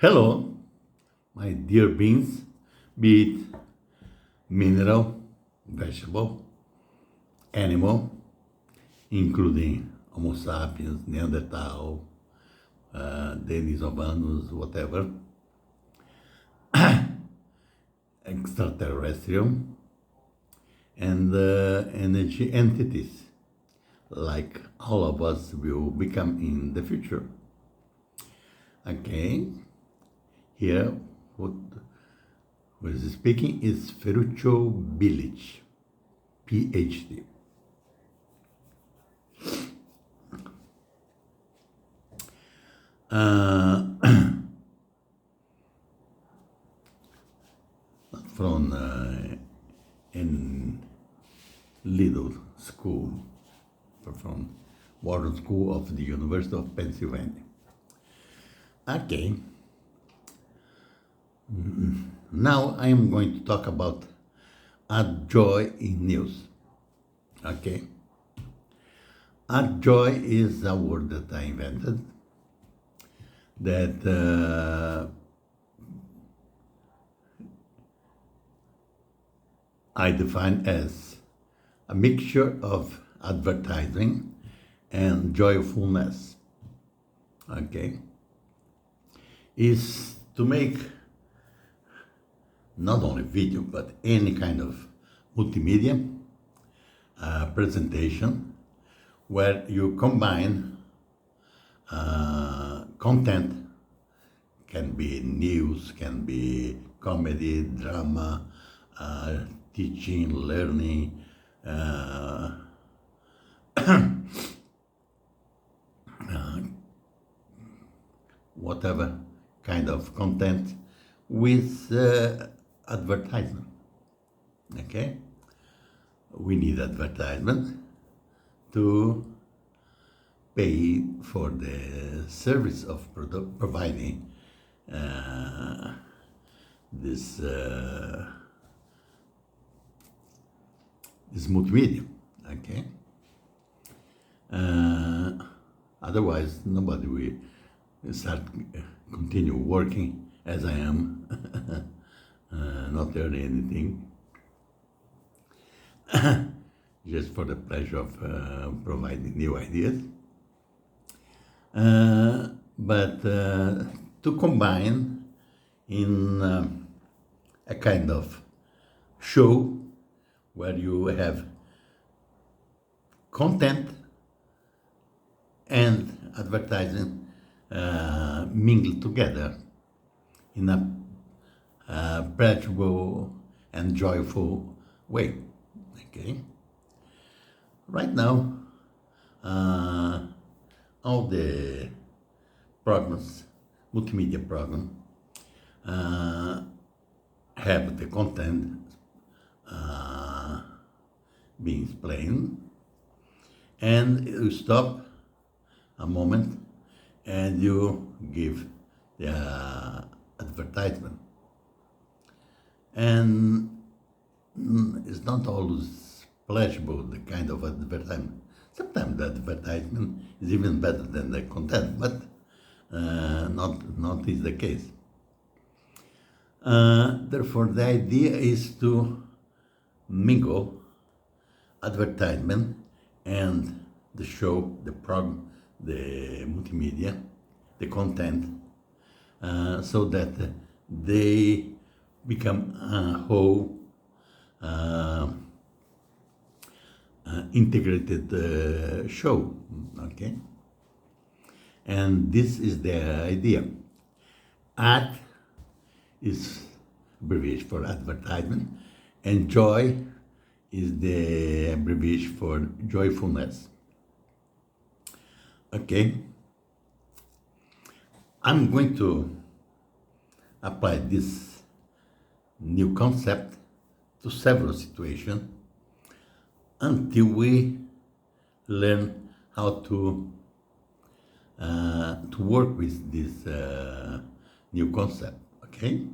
Hello, my dear beings, be it mineral, vegetable, animal, including Homo sapiens, Neanderthal, Denisovanos, whatever, extraterrestrial, and energy entities, like all of us will become in the future. Okay, here what who is speaking is Ferruccio Bilic, PhD. Uh, from in Little School, from Wharton School of the University of Pennsylvania. Okay. Now I am going to talk about add joy in news. Okay. Add joy is a word that I invented that I define as a mixture of advertising and joyfulness. Okay. Is to make not only video but any kind of multimedia presentation where you combine content, can be news, can be comedy, drama, teaching, learning, whatever kind of content with advertisement. Okay, we need advertisement to pay for the service of providing this this multimedia. Okay, otherwise nobody will start continue working as I am, not earning anything, just for the pleasure of providing new ideas. But to combine in a kind of show where you have content and advertising mingled together in a pleasurable and joyful way. Okay. Right now, all the programs, multimedia program, have the content being explained, and you stop a moment and you give the advertisement. And it's not always pleasurable, the kind of advertisement. Sometimes the advertisement is even better than the content, but not is the case. Therefore, the idea is to mingle advertisement and the show, the program, the multimedia, the content, so that they become a whole integrated show. Okay, and this is the idea. Ad is abbreviation for advertisement, and joy is the abbreviation for joyfulness. Okay, I'm going to apply this new concept to several situations until we learn how to work with this new concept. Okay,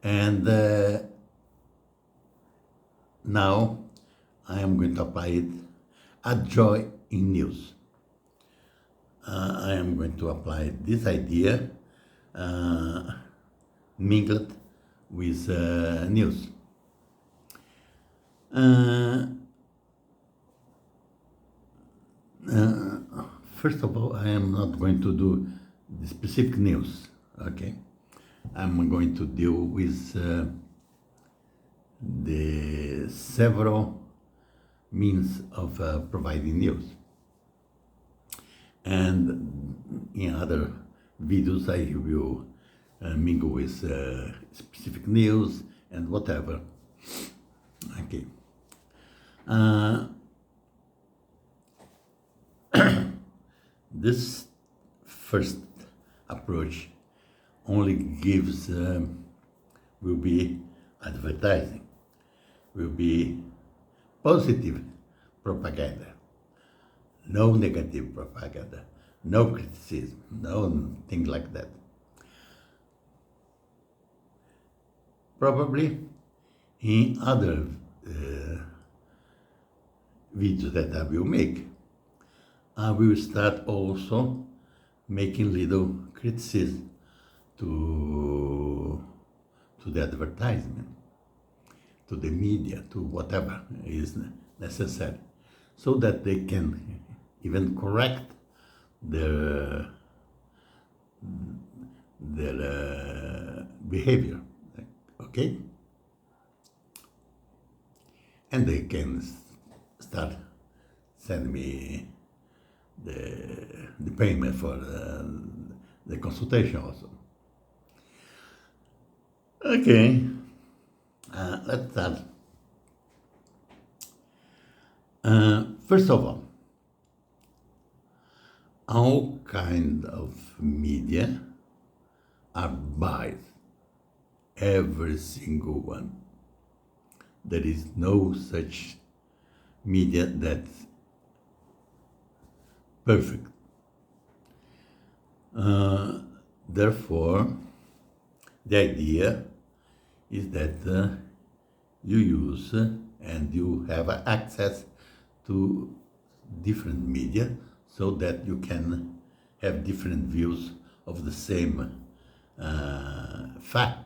and now I am going to apply it at joy in news. I am going to apply this idea uh, mingled with news. Uh, First of all, I am not going to do the specific news, okay? I'm going to deal with the several means of providing news. And in other videos, I will mingle with specific news and whatever. Okay. This first approach only gives, will be advertising, will be positive propaganda, no negative propaganda, no criticism, no thing like that. Probably in other videos that I will make, I will start also making little criticism to the advertisement, to the media, to whatever is necessary, so that they can even correct their behavior, okay? And they can start send me the payment for the consultation also. Okay, let's start. First of all kind of media are biased, every single one. There is no such media that's perfect. Therefore, the idea is that you use and you have access to different media so that you can have different views of the same fact.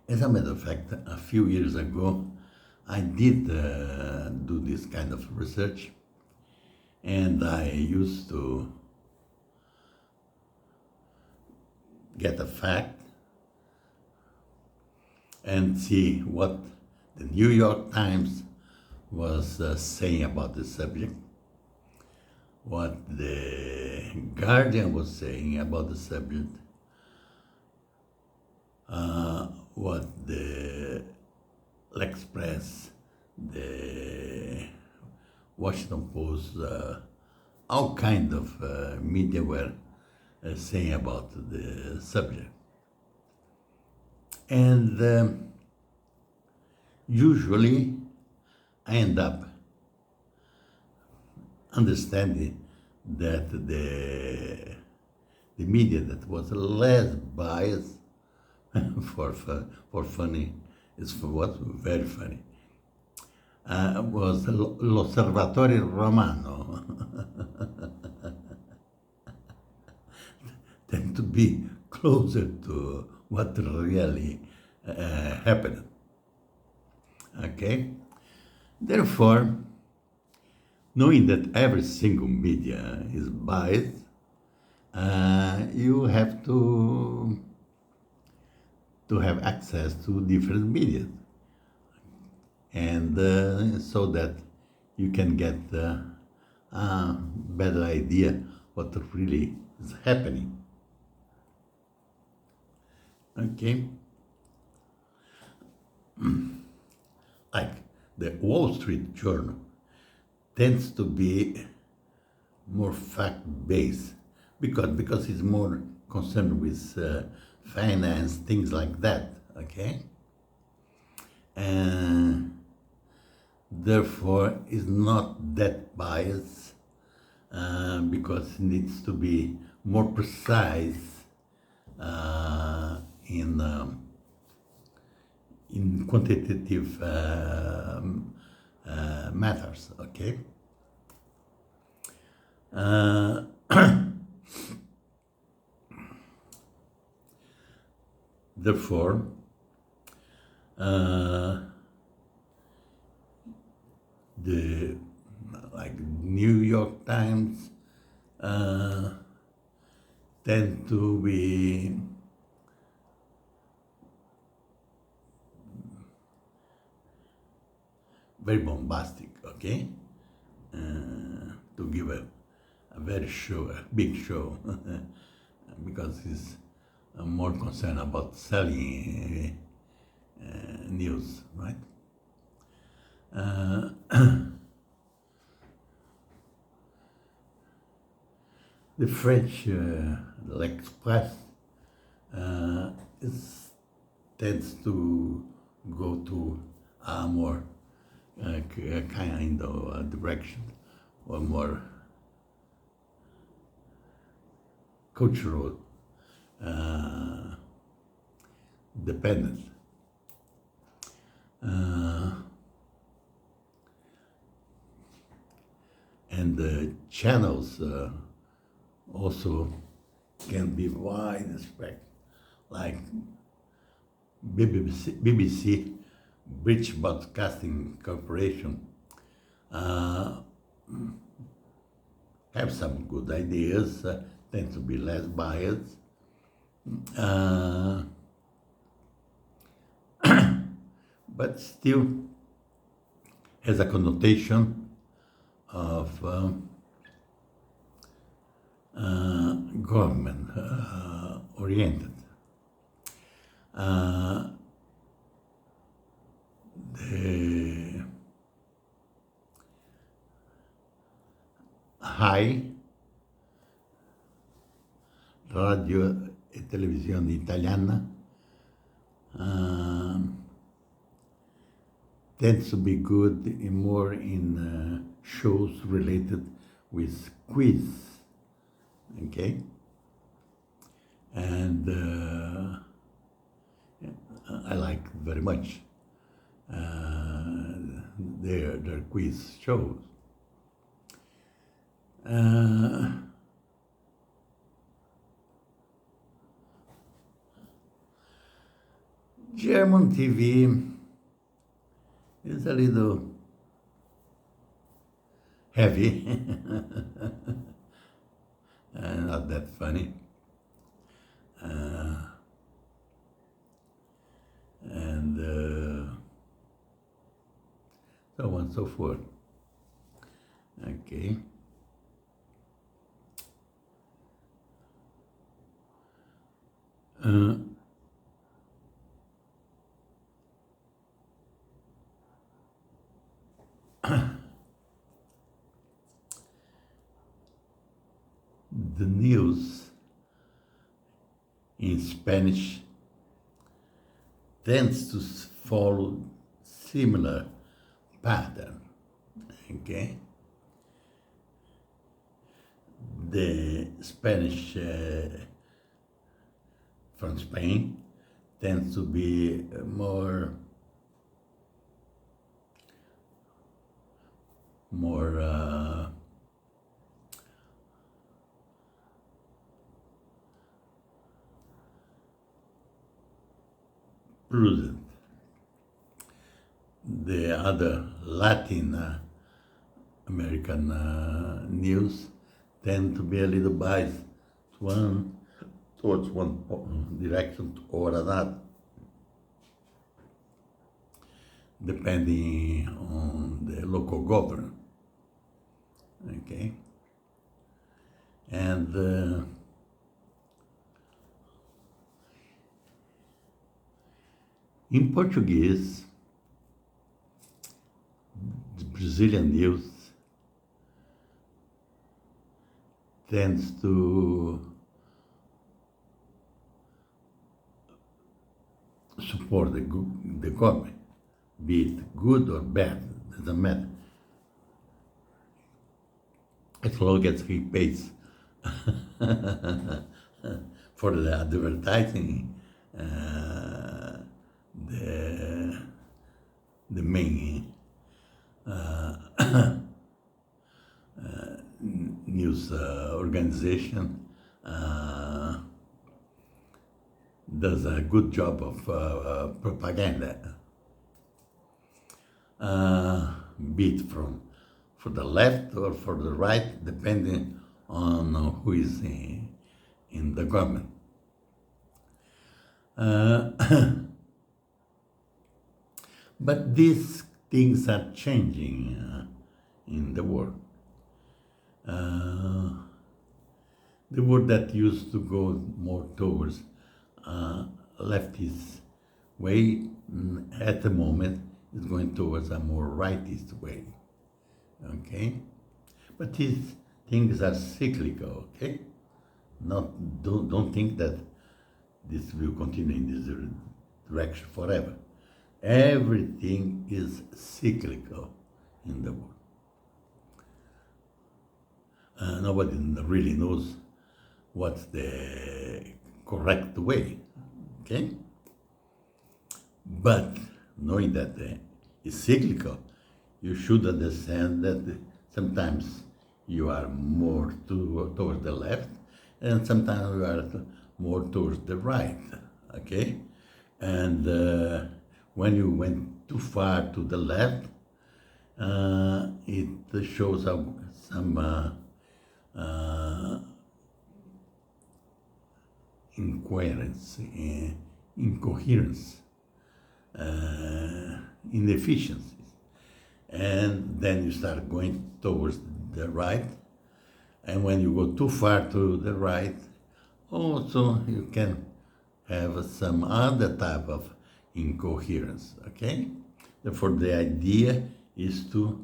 As a matter of fact, a few years ago, I did do this kind of research, and I used to get a fact and see what the New York Times was saying about the subject, what the Guardian was saying about the subject, what the Express, the Washington Post, all kind of media were saying about the subject. And usually I end up understanding that the media that was less biased for funny, is for what? Very funny. Was l'Osservatore Romano. Tend to be closer to what really happened. Okay? Therefore, knowing that every single media is biased, you have to have access to different media, and so that you can get a better idea what really is happening. Okay? Like the Wall Street Journal tends to be more fact-based because it's more concerned with finance, things like that, okay? And therefore is not that biased because it needs to be more precise in quantitative matters, okay? Therefore, uh, the like New York Times uh, tend to be very bombastic, okay? To give a very show, a big show, because it's more concerned about selling news, right? Uh, the French, l'Express, uh, is, tends to go to a more kind of direction, or more cultural uh, dependence. Uh, and the channels also can be wide spectrum, like BBC, British Broadcasting Corporation, uh, have some good ideas, tend to be less biased, uh, but still has a connotation of government oriented. The high radio e televisione italiana tends to be good more in shows related with quiz, okay? And I like very much their quiz shows. German TV is a little heavy, not that funny. And so on and so forth. Okay. The news in Spanish tends to follow similar pattern, okay? The Spanish from Spain tends to be more prudent. The other Latin American news tend to be a little biased towards one direction or another, depending on the local government. Okay, and in Portuguese, the Brazilian news tends to support the government, be it good or bad, doesn't matter. As long as he pays for the advertising, the main news organization, does a good job of propaganda, be it from for the left or for the right, depending on who is in the government. Uh, but these things are changing in the world. Uh, the world that used to go more towards leftist way at the moment is going towards a more rightist way. Okay, but these things are cyclical. Okay, don't think that this will continue in this direction forever. Everything is cyclical in the world. Nobody really knows what's the correct way. Okay, but knowing that it's cyclical, you should understand that sometimes you are more towards the left, and sometimes you are more towards the right. Okay, and when you went too far to the left, it shows some incoherence, inefficiencies. And then you start going towards the right. And when you go too far to the right, also you can have some other type of incoherence, okay? Therefore, the idea is to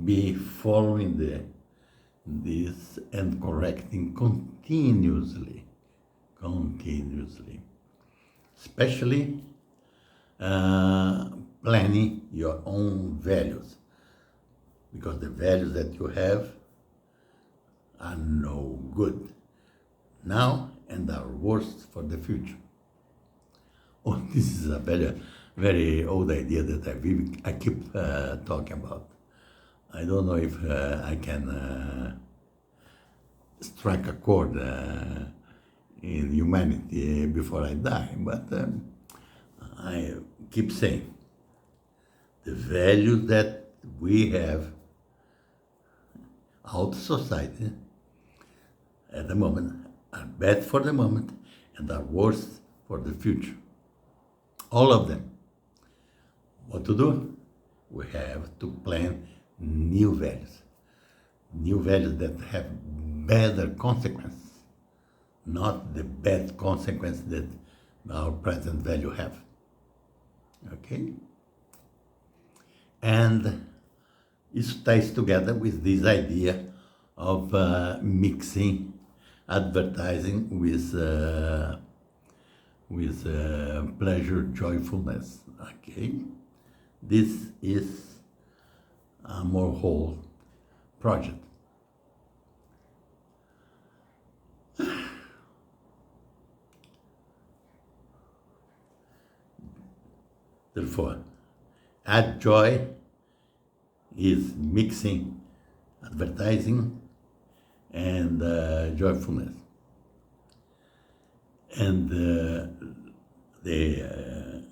be following this and correcting continuously, especially planning your own values, because the values that you have are no good now and are worse for the future. Oh, this is a very old idea that I keep talking about. I don't know if I can strike a chord in humanity before I die, but I keep saying the values that we have out of society at the moment are bad for the moment and are worse for the future. All of them. What to do? We have to plan new values that have better consequences, not the bad consequence that our present value have. Okay? And it ties together with this idea of mixing advertising with pleasure, joyfulness. Okay? This is a more whole project. Therefore, add joy is mixing advertising and joyfulness. And the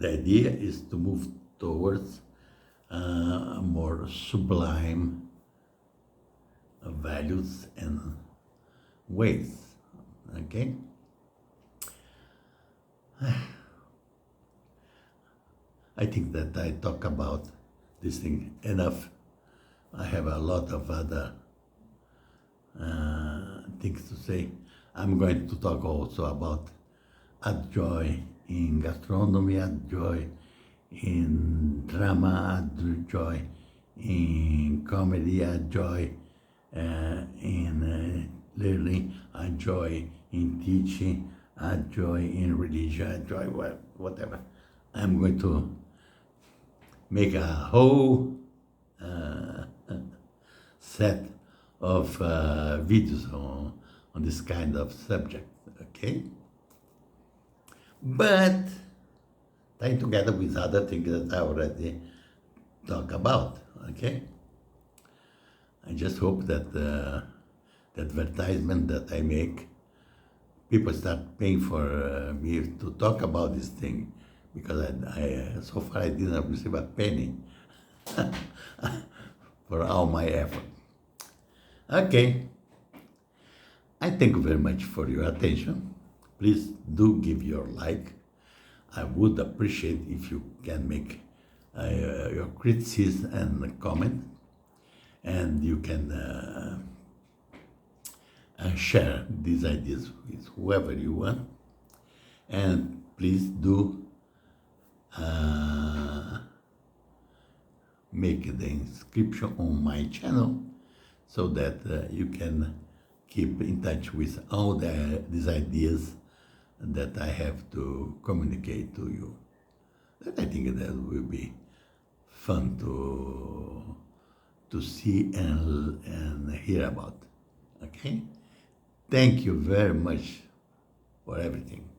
idea is to move towards more sublime values and ways. Okay? I think that I talk about this thing enough. I have a lot of other things to say. I'm going to talk also about add joy in gastronomy, add joy in drama, add joy in comedy, add joy in learning, add joy in teaching, add joy in religion, add joy whatever. I'm going to make a whole set of videos on this kind of subject, okay? But tied together with other things that I already talked about, okay? I just hope that the advertisement that I make people start paying for me to talk about this thing because so far I didn't receive a penny for all my effort. Okay, I thank you very much for your attention. Please do give your like. I would appreciate if you can make your criticism and comment, and you can share these ideas with whoever you want. And please do make the inscription on my channel so that you can keep in touch with all these ideas that I have to communicate to you. That I think that will be fun to see and hear about. Okay? Thank you very much for everything.